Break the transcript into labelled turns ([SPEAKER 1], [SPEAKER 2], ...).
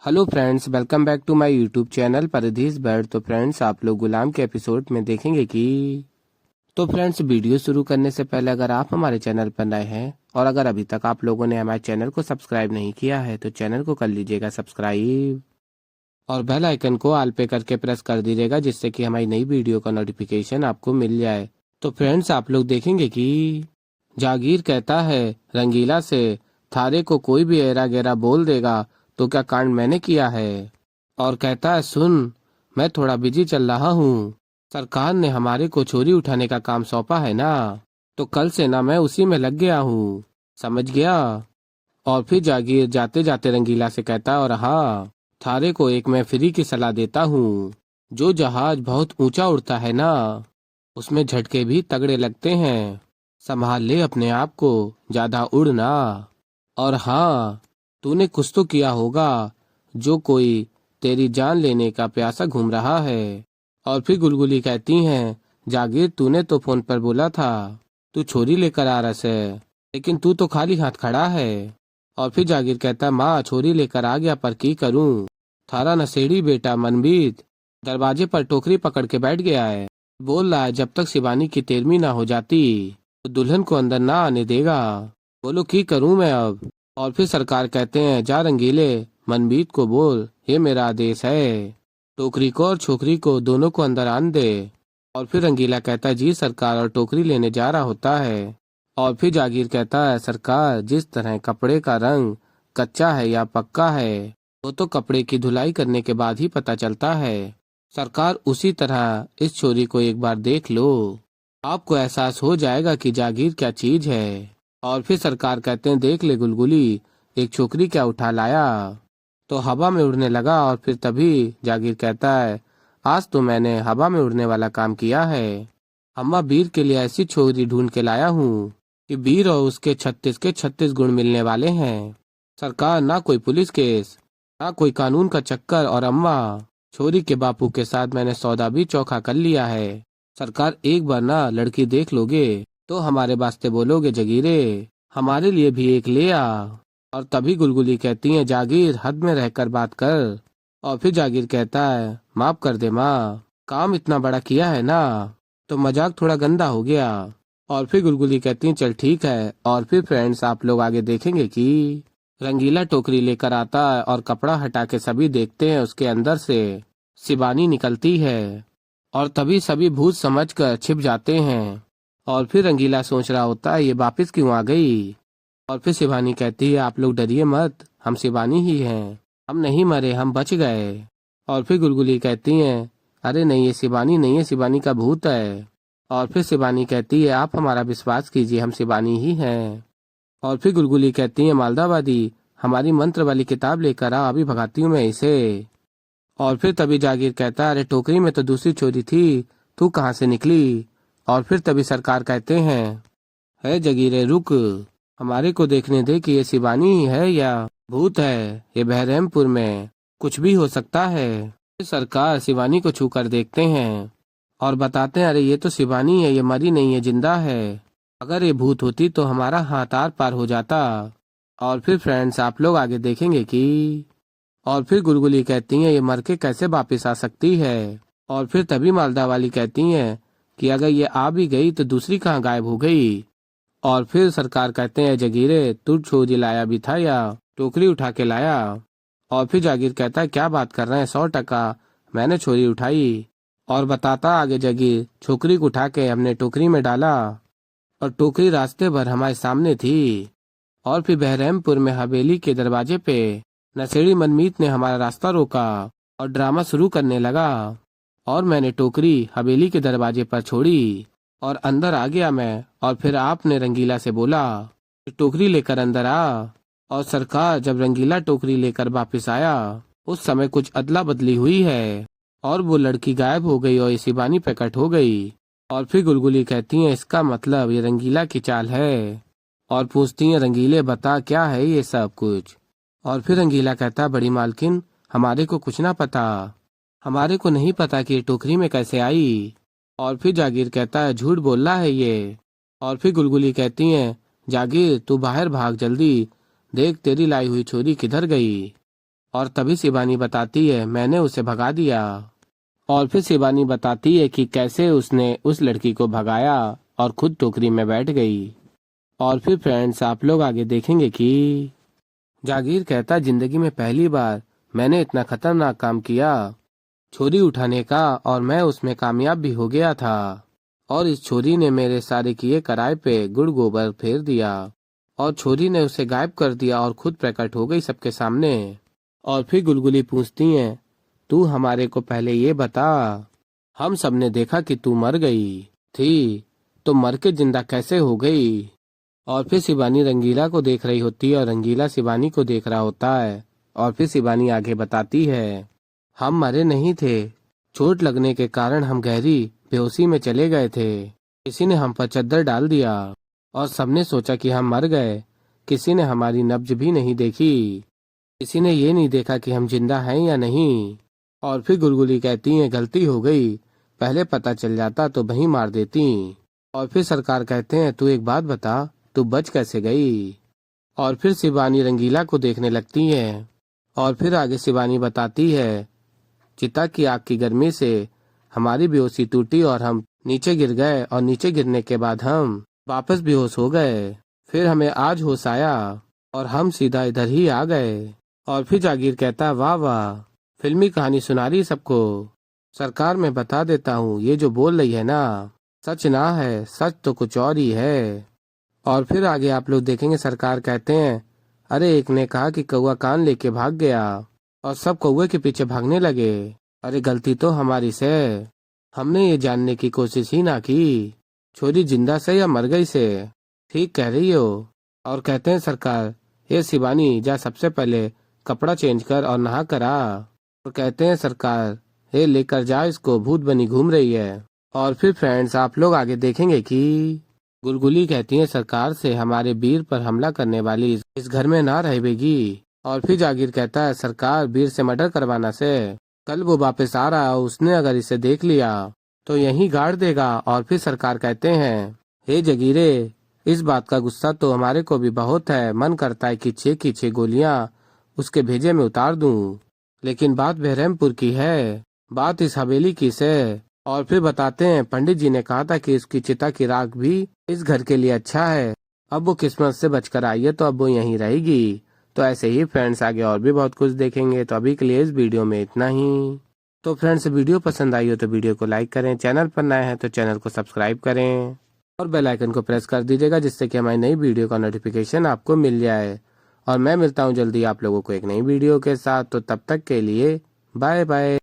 [SPEAKER 1] Hello friends, welcome back to my YouTube channel Pardesh bird. तो friends, आप लोग गुलाम के एपिसोड में देखेंगे कि फ्रेंड्स, वीडियो शुरू करने से पहले अगर आप हमारे चैनल पर नए हैं और अगर अभी तक आप लोगों ने हमारे चैनल को सब्सक्राइब नहीं किया है तो चैनल को कर लीजिएगा सब्सक्राइब और बेल आइकन को ऑल पे करके प्रेस कर दीजिएगा, जिससे कि हमारी नई वीडियो का नोटिफिकेशन आपको मिल जाए। तो फ्रेंड्स, आप लोग देखेंगे कि जागीर कहता है रंगीला से, थारे को कोई भी ऐरा गैरा बोल देगा तो क्या कांड मैंने किया है। और कहता है सुन, मैं थोड़ा बिजी चल रहा हूँ, सरकार ने हमारे को चोरी उठाने का काम सौंपा है ना, तो कल से ना मैं उसी में लग गया हूँ, समझ गया। और फिर जागीर जाते जाते रंगीला से कहता और हाँ, थारे को एक मैं फ्री की सलाह देता हूँ। जो जहाज बहुत ऊंचा उड़ता है ना, उसमें झटके भी तगड़े लगते हैं, संभाल ले अपने आप को, ज्यादा उड़ ना। और हाँ, तूने कुछ तो किया होगा, जो कोई तेरी जान लेने का प्यासा घूम रहा है। और फिर गुलगुली कहती हैं, जागीर तूने तो फोन पर बोला था तू छोरी लेकर आ रहा है, लेकिन तू तो खाली हाथ खड़ा है। और फिर जागीर कहता, माँ छोरी लेकर आ गया पर की करूं, थारा नशेड़ी बेटा मनमीत दरवाजे पर टोकरी पकड़ के बैठ गया है, बोल रहा है जब तक शिवानी की तेरहवीं ना हो जाती तो दुल्हन को अंदर ना आने देगा। बोलो की करूं मैं अब। और फिर सरकार कहते हैं, जा रंगीले मनमीत को बोल ये मेरा आदेश है, टोकरी को और छोकरी को दोनों को अंदर आन दे। और फिर रंगीला कहता है जी सरकार, और टोकरी लेने जा रहा होता है। और फिर जागीर कहता है, सरकार जिस तरह कपड़े का रंग कच्चा है या पक्का है वो तो कपड़े की धुलाई करने के बाद ही पता चलता है, सरकार उसी तरह इस छोरी को एक बार देख लो, आपको एहसास हो जाएगा कि जागीर क्या चीज है। और फिर सरकार कहते हैं, देख ले गुलगुली, एक छोकरी क्या उठा लाया। तो हवा में उड़ने लगा। और फिर तभी जागीर कहता है, आज तो मैंने हवा में उड़ने वाला काम किया है, अम्मा बीर के लिए ऐसी छोकरी ढूंढ के लाया हूँ कि बीर और उसके 36 के 36 गुण मिलने वाले हैं। सरकार, ना कोई पुलिस केस, ना कोई कानून का चक्कर, और अम्मा छोरी के बापू के साथ मैंने सौदा भी चौखा कर लिया है। सरकार एक बार ना लड़की देख लोगे तो हमारे वास्ते बोलोगे जगीरे, हमारे लिए भी एक ले आ। और तभी गुलगुली कहती है, जागीर हद में रहकर बात कर। और फिर जागीर कहता है, माफ कर दे माँ, काम इतना बड़ा किया है ना तो मजाक थोड़ा गंदा हो गया। और फिर गुलगुली कहती है, चल ठीक है। और फिर फ्रेंड्स, आप लोग आगे देखेंगे कि रंगीला टोकरी लेकर आता है और कपड़ा हटा के सभी देखते हैं, उसके अंदर से शिवानी निकलती है। और तभी सभी भूत समझकर छिप जाते हैं। और फिर रंगीला सोच रहा होता है ये वापस क्यों आ गई। और फिर शिवानी कहती है, आप लोग डरिए मत, हम शिवानी ही हैं, हम नहीं मरे, हम बच गए। और फिर गुलगुली कहती हैं, अरे नहीं, ये शिवानी नहीं है, शिवानी का भूत है। और फिर शिवानी कहती है, आप हमारा विश्वास कीजिए, हम शिवानी ही हैं। और फिर गुलगुली कहती है, मालदाबादी हमारी मंत्र वाली किताब लेकर आ, अभी भगाती हूँ मैं इसे। और फिर तभी जागीर कहता है, अरे टोकरी में तो दूसरी चोरी थी, तू कहाँ से निकली। और फिर तभी सरकार कहते हैं, है जगीरे रुक, हमारे को देखने दे कि ये शिवानी ही है या भूत है, ये बहरमपुर में कुछ भी हो सकता है। फिर सरकार शिवानी को छू कर देखते हैं और बताते हैं, अरे ये तो शिवानी है, ये मरी नहीं है, जिंदा है, अगर ये भूत होती तो हमारा हाथ आर पार हो जाता। और फिर फ्रेंड्स, आप लोग आगे देखेंगे कि और फिर गुलगुली कहती हैं, ये मर के कैसे वापिस आ सकती है। और फिर तभी मालदा वाली कहती हैं कि अगर ये आ भी गई तो दूसरी कहाँ गायब हो गई। और फिर सरकार कहते हैं, जगीरे तू छोरी लाया भी था या टोकरी उठा के लाया। और फिर जागीर कहता है, क्या बात कर रहे हैं, 100% मैंने छोरी उठाई। और बताता आगे जगीर, छोकरी को उठा के हमने टोकरी में डाला और टोकरी रास्ते भर हमारे सामने थी। और फिर बहरमपुर में हवेली के दरवाजे पे नशेड़ी मनमीत ने हमारा रास्ता रोका और ड्रामा शुरू करने लगा। और मैंने टोकरी हवेली के दरवाजे पर छोड़ी और अंदर आ गया मैं। और फिर आपने रंगीला से बोला कि टोकरी लेकर अंदर आ। और सरकार, जब रंगीला टोकरी लेकर वापस आया उस समय कुछ अदला बदली हुई है और वो लड़की गायब हो गई और ये शिवानी प्रकट हो गई। और फिर गुलगुली कहती हैं, इसका मतलब ये रंगीला की चाल है। और पूछती हैं, रंगीले बता क्या है ये सब कुछ। और फिर रंगीला कहता, बड़ी मालकिन हमारे को कुछ ना पता, हमारे को नहीं पता कि ये टोकरी में कैसे आई। और फिर जागीर कहता है, झूठ बोल रहा है ये। और फिर गुलगुली कहती हैं, जागीर तू बाहर भाग जल्दी, देख तेरी लाई हुई छोरी किधर गई। और तभी शिवानी बताती है मैंने उसे भगा दिया। और फिर शिवानी बताती है कि कैसे उसने उस लड़की को भगाया और खुद टोकरी में बैठ गई। और फिर फ्रेंड्स आप लोग आगे देखेंगे कि जागीर कहता जिंदगी में पहली बार मैंने इतना खतरनाक काम किया, छोरी उठाने का, और मैं उसमें कामयाब भी हो गया था। और इस छोरी ने मेरे सारे किए कराए पे गुड़ गोबर फेर दिया और छोरी ने उसे गायब कर दिया और खुद प्रकट हो गई सबके सामने। और फिर गुलगुली पूछती है तू हमारे को पहले ये बता, हम सबने देखा कि तू मर गई थी, तो मर के जिंदा कैसे हो गई। और फिर शिवानी रंगीला को देख रही होती है और रंगीला शिवानी को देख रहा होता है। और फिर शिवानी आगे बताती है हम मरे नहीं थे, चोट लगने के कारण हम गहरी बेहोशी में चले गए थे। किसी ने हम पर चद्दर डाल दिया और सबने सोचा कि हम मर गए। किसी ने हमारी नब्ज भी नहीं देखी, किसी ने ये नहीं देखा कि हम जिंदा हैं या नहीं। और फिर गुलगुली कहती है गलती हो गई, पहले पता चल जाता तो वहीं मार देती। और फिर सरकार कहते हैं तू एक बात बता, तू बच कैसे गई। और फिर शिवानी रंगीला को देखने लगती है। और फिर आगे शिवानी बताती है चिता की आग की गर्मी से हमारी बेहोशी टूटी और हम नीचे गिर गए और नीचे गिरने के बाद हम वापस बेहोश हो गए। फिर हमें आज होश आया और हम सीधा इधर ही आ गए। और फिर जागीर कहता वाह वाह, फिल्मी कहानी सुना रही सबको। सरकार मैं बता देता हूँ ये जो बोल रही है ना सच ना है, सच तो कुछ और ही है। और फिर आगे आप लोग देखेंगे सरकार कहते हैं अरे एक ने कहा कि कौवा कान लेके भाग गया और सब कौवे के पीछे भागने लगे। अरे गलती तो हमारी से, हमने ये जानने की कोशिश ही ना की छोरी जिंदा से या मर गई से। ठीक कह रही हो। और कहते हैं सरकार ये शिवानी जा सबसे पहले कपड़ा चेंज कर और नहा कर आ। और कहते हैं सरकार ये लेकर जा इसको, भूत बनी घूम रही है। और फिर फ्रेंड्स आप लोग आगे देखेंगे कि गुलगुली कहती है सरकार से हमारे वीर पर हमला करने वाली इस घर में ना रहेगी। और फिर जागीर कहता है सरकार वीर से मर्डर करवाना से, कल वो वापस आ रहा है, उसने अगर इसे देख लिया तो यहीं गाड़ देगा। और फिर सरकार कहते हैं हे जगीरे इस बात का गुस्सा तो हमारे को भी बहुत है, मन करता है कि 6 की 6 गोलियां उसके भेजे में उतार दूं, लेकिन बात बहरमपुर की है, बात इस हवेली की से। और फिर बताते हैं पंडित जी ने कहा था कि इसकी चिता की राख भी इस घर के लिए अच्छा है, अब वो किस्मत से बचकर आई है तो अब वो यहीं रहेगी। तो ऐसे ही फ्रेंड्स आगे और भी बहुत कुछ देखेंगे, तो अभी के लिए इस वीडियो में इतना ही। तो फ्रेंड्स वीडियो पसंद आई हो तो वीडियो को लाइक करें, चैनल पर नए हैं तो चैनल को सब्सक्राइब करें और बेल आइकन को प्रेस कर दीजिएगा जिससे कि हमारी नई वीडियो का नोटिफिकेशन आपको मिल जाए। और मैं मिलता हूँ जल्दी आप लोगों को एक नई वीडियो के साथ, तो तब तक के लिए बाय बाय।